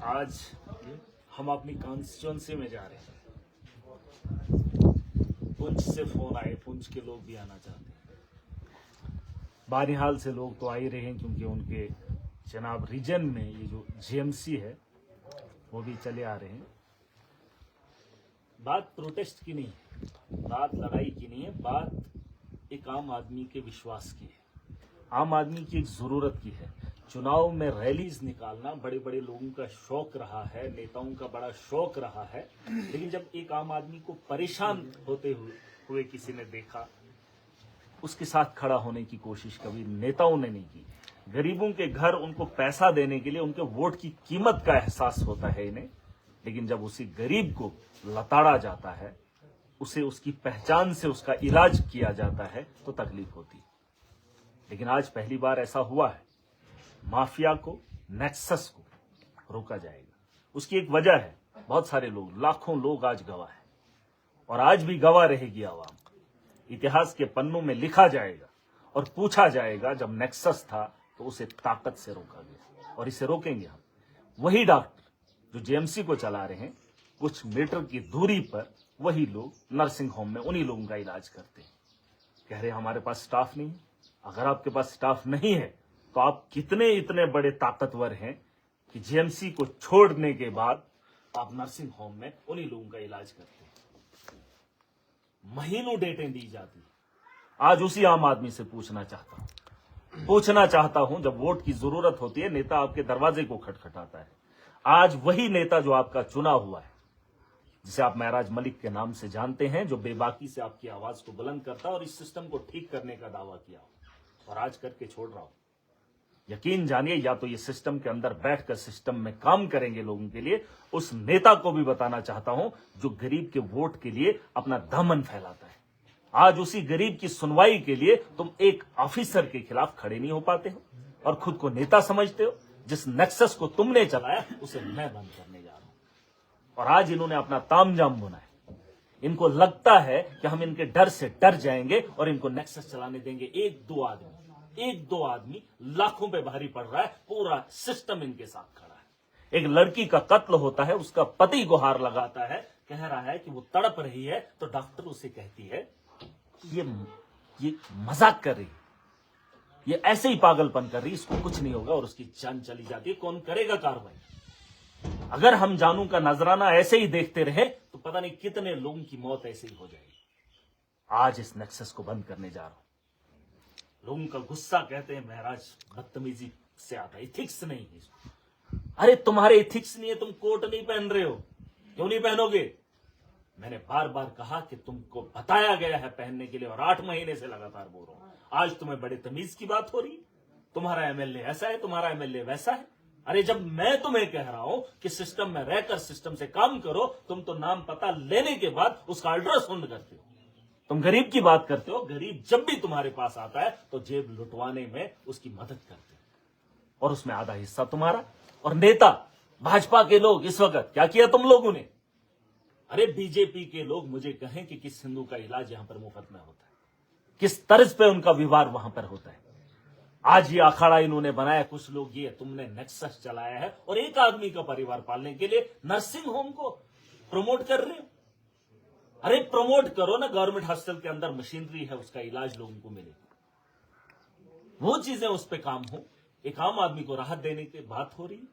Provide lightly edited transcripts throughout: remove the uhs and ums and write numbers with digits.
आज हम अपनी कॉन्स्टिट्यूंसी में जा रहे हैं। पुंछ से फोन आए, पुंछ के लोग भी आना चाहते हैं। बानिहाल से लोग तो आ ही रहे हैं क्योंकि उनके जनाब रीजन में ये जो जीएमसी है वो भी चले आ रहे हैं। बात प्रोटेस्ट की नहीं है, बात लड़ाई की नहीं है, बात एक आम आदमी के विश्वास की है, आम आदमी की एक जरूरत की है। चुनाव में रैलीज निकालना बड़े बड़े लोगों का शौक रहा है, नेताओं का बड़ा शौक रहा है, लेकिन जब एक आम आदमी को परेशान होते हुए किसी ने देखा, उसके साथ खड़ा होने की कोशिश कभी नेताओं ने नहीं की। गरीबों के घर उनको पैसा देने के लिए उनके वोट की कीमत का एहसास होता है इन्हें, लेकिन जब उसी गरीब को लताड़ा जाता है, उसे उसकी पहचान से उसका इलाज किया जाता है तो तकलीफ होती है। लेकिन आज पहली बार ऐसा हुआ है, माफिया को, नेक्सस को रोका जाएगा। उसकी एक वजह है, बहुत सारे लोग, लाखों लोग आज गवाह हैं और आज भी गवाह रहेगी आवाम। इतिहास के पन्नों में लिखा जाएगा और पूछा जाएगा जब नेक्सस था तो उसे ताकत से रोका गया और इसे रोकेंगे हम। वही डॉक्टर जो जेएमसी को चला रहे हैं, कुछ मीटर की दूरी पर वही लोग नर्सिंग होम में उन्हीं लोगों का इलाज करते हैं। कह रहे हमारे पास स्टाफ नहीं है। अगर आपके पास स्टाफ नहीं है तो आप कितने इतने बड़े ताकतवर हैं कि जीएमसी को छोड़ने के बाद आप नर्सिंग होम में उन्हीं लोगों का इलाज करते हैं। महीनों डेटें दी जाती। आज उसी आम आदमी से पूछना चाहता हूं, जब वोट की जरूरत होती है नेता आपके दरवाजे को खटखटाता है। आज वही नेता जो आपका चुना हुआ है, जिसे आप महराज मलिक के नाम से जानते हैं, जो बेबाकी से आपकी आवाज को बुलंद करता और इस सिस्टम को ठीक करने का दावा किया और आज करके छोड़ रहा हूं। यकीन जानिए, या तो ये सिस्टम के अंदर बैठकर सिस्टम में काम करेंगे लोगों के लिए। उस नेता को भी बताना चाहता हूं जो गरीब के वोट के लिए अपना दामन फैलाता है। आज उसी गरीब की सुनवाई के लिए तुम एक ऑफिसर के खिलाफ खड़े नहीं हो पाते हो और खुद को नेता समझते हो। जिस नेक्सस को तुमने चलाया उसे मैं बंद करने जा रहा हूं। और आज इन्होंने अपना तामझाम बुना है। इनको लगता है कि हम इनके डर से डर जाएंगे और इनको नेक्सस चलाने देंगे। एक दो आदमी लाखों पे भारी पड़ रहा है, पूरा सिस्टम इनके साथ खड़ा है। एक लड़की का कत्ल होता है, उसका पति गुहार लगाता है, कह रहा है कि वो तड़प रही है, तो डॉक्टर उसे कहती है ये मजाक कर रही है, ये ऐसे ही पागलपन कर रही है, इसको कुछ नहीं होगा, और उसकी जान चली जाती है। कौन करेगा कार्रवाई? अगर हम जानू का नजराना ऐसे ही देखते रहे तो पता नहीं कितने लोगों की मौत ऐसे ही हो जाएगी। आज इस नेक्सस को बंद करने जा रहा हूं। लोगों का गुस्सा, कहते हैं महराज बदतमीजी से आता है, इथिक्स नहीं है इसको। अरे तुम्हारे इथिक्स नहीं है, तुम कोट नहीं पहन रहे हो, क्यों नहीं पहनोगे? मैंने बार बार कहा कि तुमको बताया गया है पहनने के लिए और 8 महीने से लगातार बोल रहा हूं। आज तुम्हें बड़े तमीज की बात हो रही है, तुम्हारा एमएलए ऐसा है, तुम्हारा एमएलए वैसा है। अरे जब मैं तुम्हें कह रहा हूं कि सिस्टम में रहकर सिस्टम से काम करो, तुम तो नाम पता लेने के बाद उसका अल्ट्रासाउंड करते हो। तुम गरीब की बात करते हो, गरीब जब भी तुम्हारे पास आता है तो जेब लुटवाने में उसकी मदद करते हो, और उसमें आधा हिस्सा तुम्हारा। और नेता भाजपा के लोग इस वक्त क्या किया तुम लोगों ने? अरे बीजेपी के लोग मुझे कहें कि किस हिंदू का इलाज यहां पर मुफ्त में होता है, किस तर्ज पे उनका व्यवहार वहां पर होता है। आज ये अखाड़ा इन्होंने बनाया, कुछ लोग ये तुमने नेक्सस चलाया है और एक आदमी का परिवार पालने के लिए नर्सिंग होम को प्रमोट कर रहे हो। अरे प्रमोट करो ना, गवर्नमेंट हॉस्पिटल के अंदर मशीनरी है, उसका इलाज लोगों को मिले, वो चीजें उस पर काम हो। एक आम आदमी को राहत देने की बात हो रही है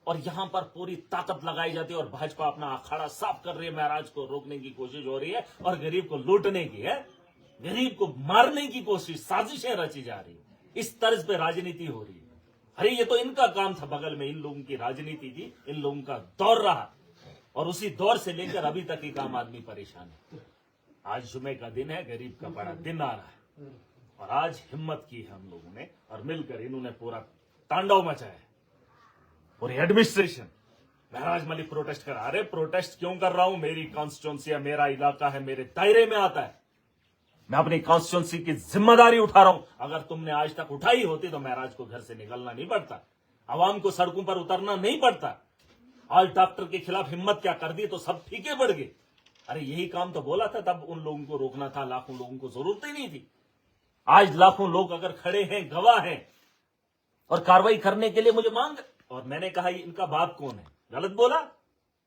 और यहां पर पूरी ताकत लगाई जाती है और भाजपा अपना अखाड़ा साफ कर रही है, महाराज को रोकने की कोशिश हो रही है और गरीब को लूटने की है, गरीब को मारने की कोशिश, साजिशें रची जा रही है। इस तर्ज पे राजनीति हो रही है। अरे ये तो इनका काम था, बगल में इन लोगों की राजनीति थी, इन लोगों का दौर रहा और उसी दौर से लेकर अभी तक एक आम आदमी परेशान है। आज जुमे का दिन है, गरीब का बड़ा दिन आ रहा है और आज हिम्मत की है हम लोगों ने और मिलकर इन्होंने पूरा तांडव मचाया है। और एडमिनिस्ट्रेशन, महराज मलिक प्रोटेस्ट कर, अरे प्रोटेस्ट क्यों कर रहा हूं? मेरी कॉन्स्टिट्यूंसी है, मेरा इलाका है, मेरे दायरे में आता है, मैं अपनी कॉन्स्टिट्यूंसी की जिम्मेदारी उठा रहा हूं। अगर तुमने आज तक उठाई होती तो महराज को घर से निकलना नहीं पड़ता, आवाम को सड़कों पर उतरना नहीं पड़ता। आज डॉक्टर के खिलाफ हिम्मत क्या कर दी तो सब फीके पड़ गए। अरे यही काम तो बोला था, तब उन लोगों को रोकना था, लाखों लोगों को जरूरत ही नहीं थी। आज लाखों लोग अगर खड़े हैं, गवाह हैं और कार्रवाई करने के लिए मुझे मांग, और मैंने कहा इनका बाप कौन है? गलत बोला?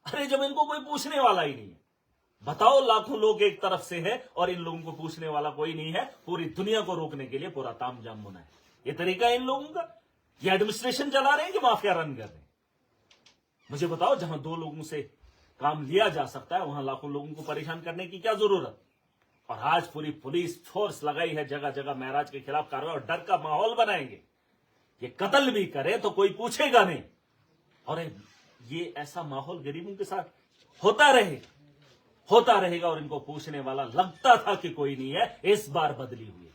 अरे जब इनको कोई पूछने वाला ही नहीं है, बताओ लाखों लोग एक तरफ से है और इन लोगों को पूछने वाला कोई नहीं है, पूरी दुनिया को रोकने के लिए पूरा तामझाम होना है। ये तरीका है इन लोगों का? ये एडमिनिस्ट्रेशन चला रहे हैं कि माफिया रन कर रहे हैं? मुझे बताओ, जहां 2 लोगों से काम लिया जा सकता है वहां लाखों लोगों को परेशान करने की क्या जरूरत? और आज पूरी पुलिस फोर्स लगाई है, जगह जगह महराज के खिलाफ कार्रवाई, और डर का माहौल बनाएंगे। ये कत्ल भी करे तो कोई पूछेगा नहीं, और ये ऐसा माहौल गरीबों के साथ होता रहेगा और इनको पूछने वाला लगता था कि कोई नहीं है। इस बार बदली हुई,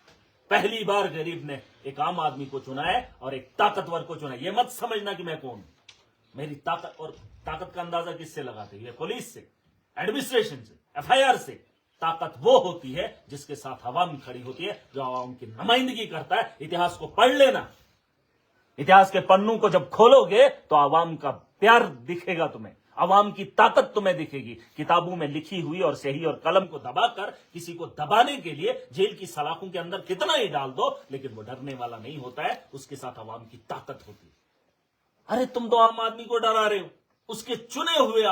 पहली बार गरीब ने एक आम आदमी को चुना है और एक ताकतवर को चुना है। ये मत समझना कि मैं कौन हूं। मेरी ताकत, और ताकत का अंदाजा किससे लगाते हैं? पुलिस से, एडमिनिस्ट्रेशन से, FIR से। ताकत वो होती है जिसके साथ आवाम खड़ी होती है, जो आवाम की नुमाइंदगी करता है। इतिहास को पढ़ लेना, इतिहास के पन्नों को जब खोलोगे तो आवाम का प्यार दिखेगा तुम्हें, आवाम की ताकत तुम्हें दिखेगी। किताबों में लिखी हुई और सही और कलम को दबाकर किसी को दबाने के लिए जेल की सलाखों के अंदर कितना ही डाल दो, लेकिन वो डरने वाला नहीं होता है। उसके साथ आवाम की ताकत होती है। अरे तुम तो आम आदमी को डरा रहे हो, उसके चुने हुए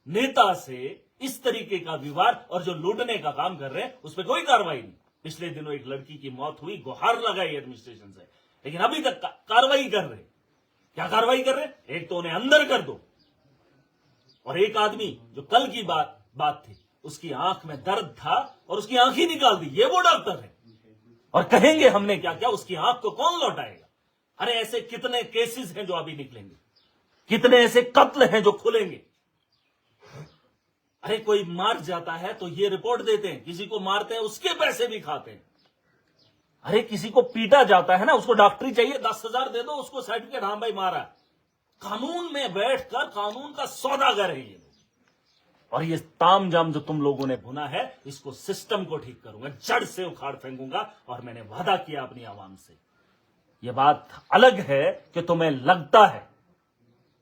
नेता से इस तरीके का विवाद और जो लूटने का काम कर रहे हैं उस पर कोई कार्रवाई नहीं। पिछले दिनों एक लड़की की मौत हुई, गुहार लगाई एडमिनिस्ट्रेशन से, लेकिन अभी तक कार्रवाई कर रहे। क्या कार्रवाई कर रहे? एक तो उन्हें अंदर कर दो, और एक आदमी जो कल की बात थी, उसकी आंख में दर्द था और उसकी आंख ही निकाल दी। ये वो डॉक्टर है, और कहेंगे हमने क्या क्या, उसकी आंख को कौन लौटाएगा? अरे ऐसे कितने केसेस हैं जो अभी निकलेंगे, कितने ऐसे कत्ल हैं जो खुलेंगे। अरे कोई मार जाता है तो ये रिपोर्ट देते हैं, किसी को मारते हैं उसके पैसे भी खाते हैं। अरे किसी को पीटा जाता है ना, उसको डॉक्टरी चाहिए, 10,000 दे दो, उसको सर्टिफिकेट, हाँ भाई मारा। कानून में बैठकर कानून का सौदागर है ये लोग। और ये तामझाम जो तुम लोगों ने बुना है, इसको सिस्टम को ठीक करूंगा, जड़ से उखाड़ फेंकूंगा। और मैंने वादा किया अपनी आवाम से। ये बात अलग है कि तुम्हें लगता है,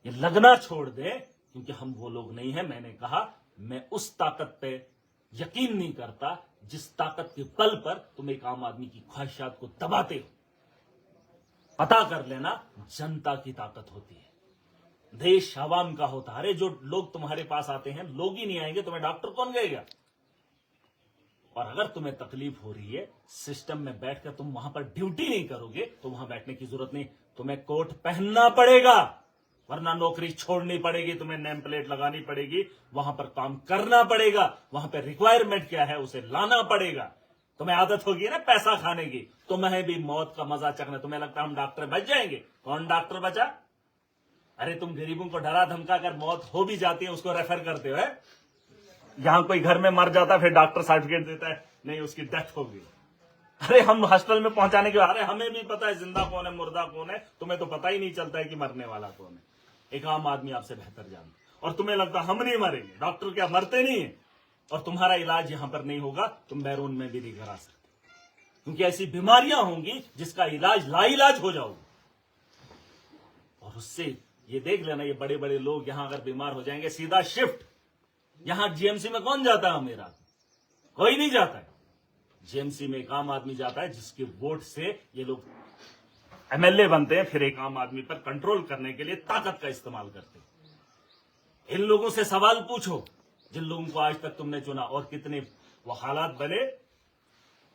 ये लगना छोड़ दे, क्योंकि हम वो लोग नहीं है। मैंने कहा मैं उस ताकत पे यकीन नहीं करता जिस ताकत के बल पर तुम एक आम आदमी की ख्वाहिशात को दबाते हो। पता कर लेना, जनता की ताकत होती है, देश आवाम का होता है। अरे जो लोग तुम्हारे पास आते हैं, लोग ही नहीं आएंगे, तुम्हें डॉक्टर कौन कहेगा? और अगर तुम्हें तकलीफ हो रही है, सिस्टम में बैठकर तुम वहां पर ड्यूटी नहीं करोगे तो वहां बैठने की जरूरत नहीं। तुम्हें कोट पहनना पड़ेगा, वरना नौकरी छोड़नी पड़ेगी, तुम्हें नेम प्लेट लगानी पड़ेगी, वहां पर काम करना पड़ेगा। वहां पर रिक्वायरमेंट क्या है उसे लाना पड़ेगा। तुम्हें आदत होगी ना पैसा खाने की, तुम्हें भी मौत का मजा चखना। तुम्हें लगता है हम डॉक्टर बच जाएंगे? कौन डॉक्टर बचा? अरे तुम गरीबों को डरा धमका कर मौत हो भी जाती है उसको रेफर करते हो। यहां कोई घर में मर जाता है, फिर डॉक्टर सर्टिफिकेट देता है, नहीं उसकी डेथ हो गई। अरे हम हॉस्पिटल में पहुंचाने के बाद, अरे हमें भी पता है जिंदा कौन है मुर्दा कौन है, तुम्हें तो पता ही नहीं चलता है कि मरने वाला कौन है। एक आम आदमी आपसे बेहतर जानता, और तुम्हें लगता हम नहीं मरेंगे। डॉक्टर क्या मरते नहीं है? और तुम्हारा इलाज यहां पर नहीं होगा, तुम बैरून में भी नहीं करा सकते, क्योंकि ऐसी बीमारियां होंगी जिसका इलाज लाइलाज हो जाओगे। और उससे ये देख लेना, ये बड़े बड़े लोग यहां अगर बीमार हो जाएंगे, सीधा शिफ्ट। यहां GMC में कौन जाता है? मेरा कोई नहीं जाता है। GMC में एक आम आदमी जाता है जिसके वोट से ये लोग MLA बनते हैं, फिर एक आम आदमी पर कंट्रोल करने के लिए ताकत का इस्तेमाल करते हैं। इन लोगों से सवाल पूछो जिन लोगों को आज तक तुमने चुना, और कितने वो हालात बने,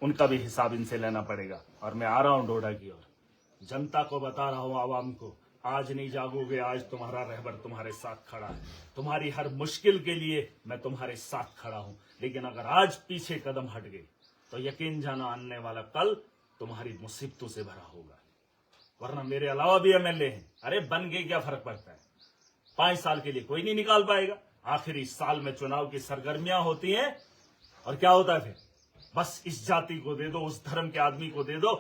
उनका भी हिसाब इनसे लेना पड़ेगा। और मैं आ रहा हूं डोडा की ओर, जनता को बता रहा हूं, आवाम को, आज नहीं जागोगे, आज तुम्हारा रहबर तुम्हारे साथ खड़ा है। तुम्हारी हर मुश्किल के लिए मैं तुम्हारे साथ खड़ा हूं। लेकिन अगर आज पीछे कदम हट गए तो यकीन जाना आने वाला कल तुम्हारी मुसीबतों से भरा होगा। वरना मेरे अलावा भी MLA हैं। अरे बन गए क्या फर्क पड़ता है? 5 साल के लिए कोई नहीं निकाल पाएगा। आखिरी साल में चुनाव की सरगर्मियां होती हैं, और क्या होता है फिर? बस इस जाति को दे दो, उस धर्म के आदमी को दे दो।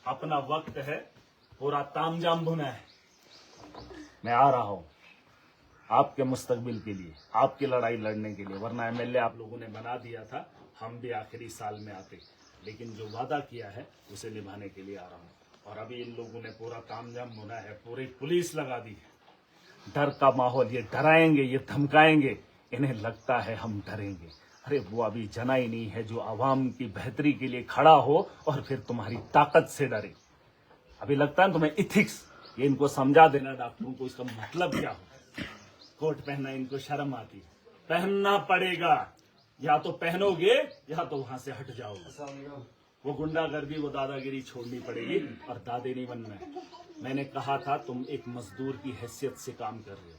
अपना वक्त है, पूरा तामझाम भुना है। मैं आ रहा हूं आपके मुस्तकबिल के लिए, आपकी लड़ाई लड़ने के लिए। वरना MLA आप लोगों ने बना दिया था, हम भी आखिरी साल में आते, लेकिन जो वादा किया है उसे निभाने के लिए आ रहा हूं। और अभी इन लोगों ने पूरा तामझाम बुना है, पूरी पुलिस लगा दी है, डर का माहौल। ये डराएंगे, ये धमकाएंगे, इन्हें लगता है हम डरेंगे। अरे वो अभी जना ही नहीं है जो आवाम की बेहतरी के लिए खड़ा हो और फिर तुम्हारी ताकत से डरे। अभी लगता है तुम्हें इथिक्स, ये इनको समझा देना डॉक्टरों को इसका मतलब क्या हो। कोट पहनना इनको शर्म आती है, पहनना पड़ेगा, या तो पहनोगे या तो वहां से हट जाओगे। वो गुंडागर्दी वो दादागिरी छोड़नी पड़ेगी और दादे नहीं बनना है। मैंने कहा था तुम एक मजदूर की हैसियत से काम कर रहे हो।